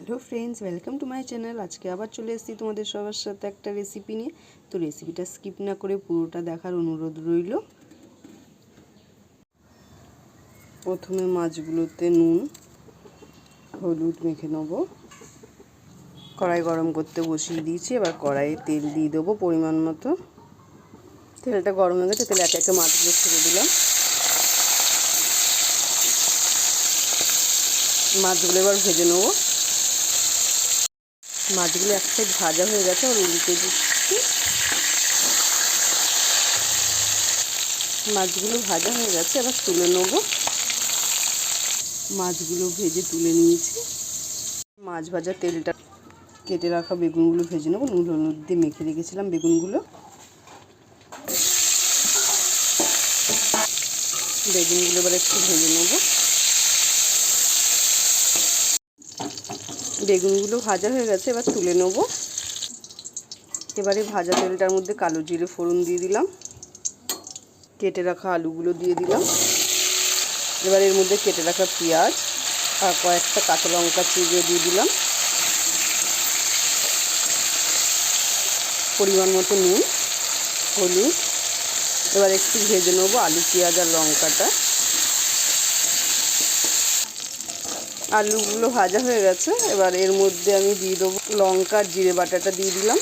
Hello friends, welcome to my channel. আজকে আবার চলে এসেছি তোমাদের সবার সাথে একটা রেসিপি নিয়ে। তো রেসিপিটা স্কিপ না করে পুরোটা দেখার অনুরোধ রইল। প্রথমে মাছগুলোতে নুন হলুদ মেখে নেব। কড়াই গরম করতে বসিয়ে দিয়েছি। এবার কড়াইয়ে তেল দিয়ে দেবো পরিমাণ মতো। তেলটা গরম হয়ে গেছে, তেলে একে একে মাছগুলো ছেড়ে দিলাম। মাছগুলো এবার ভেজে নেবো। মাছগুলো এক সাইড ভাজা হয়ে গেছে, আর উল্টে দিচ্ছি। মাছগুলো ভাজা হয়ে গেছে, এবার তুলে নেব। মাছগুলো ভেজে তুলে নিয়েছি। মাছ ভাজা তেলটা কেটে রাখা বেগুনগুলো ভেজে নেব। নুন হলুদ দিয়ে মেখে রেখেছিলাম বেগুনগুলো। বেগুনগুলো এবার একটু ভেজে নেব। বেগুনগুলো ভাজা হয়ে গেছে, এবার তুলে নেব। এবারে ভাজা তেলটার মধ্যে কালো জিরে ফোড়ন দিয়ে দিলাম। কেটে রাখা আলুগুলো দিয়ে দিলাম। এবার এর মধ্যে কেটে রাখা পেঁয়াজ আর কয়েকটা কাঁচা লঙ্কা চিড়ে দিয়ে দিলাম। পরিমাণ মতো নুন হলুদ। এবার একটু ভেজে নেব আলু পেঁয়াজ আর লঙ্কাটা। আলুগুলো ভাজা হয়ে গেছে, এবার এর মধ্যে আমি দিয়ে দেবো লঙ্কা আর জিরে বাটাটা দিয়ে দিলাম,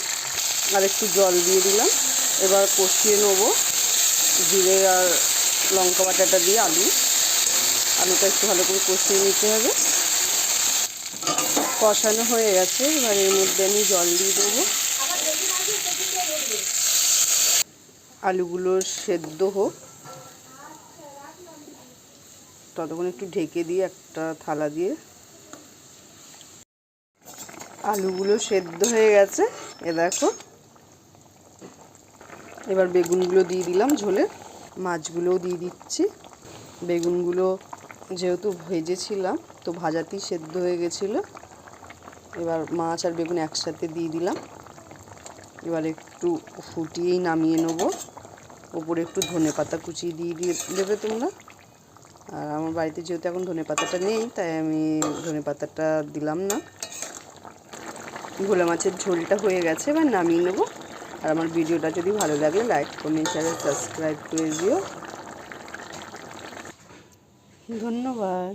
আর একটু জল দিয়ে দিলাম। এবার কষিয়ে নেব জিরে আর লঙ্কা বাটাটা দিয়ে আলুটা একটু ভালো করে কষিয়ে নিতে হবে। কষানো হয়ে গেছে, এবার এর মধ্যে আমি জল দিয়ে দেবো। আলুগুলো সেদ্ধ হোক, ততক্ষণ একটু ঢেকে দিয়ে একটা থালা দিয়ে। আলুগুলো সেদ্ধ হয়ে গেছে, এ দেখো। এবার বেগুনগুলো দিয়ে দিলাম ঝোলে। মাছগুলোও দিয়ে দিচ্ছি। বেগুনগুলো যেহেতু ভেজেছিলাম, তো ভাজাতেই সেদ্ধ হয়ে গেছিলো। এবার মাছ আর বেগুন একসাথে দিয়ে দিলাম। এবার একটু ফুটিয়েই নামিয়ে নেব। ওপরে একটু ধনেপাতা কুচিয়ে দিয়ে দেবে তোমরা। আর আমার বাড়িতে যেহেতু এখন ধনেপাতাটা নেই, তাই আমি ধনেপাতাটা দিলাম না। ভোলা মাছের ঝোলটা হয়ে গেছে, এবার নামিয়ে নেব। আর আমার ভিডিওটা যদি ভালো লাগে লাইক কমেন্ট শেয়ার সাবস্ক্রাইব করে দিও। ধন্যবাদ।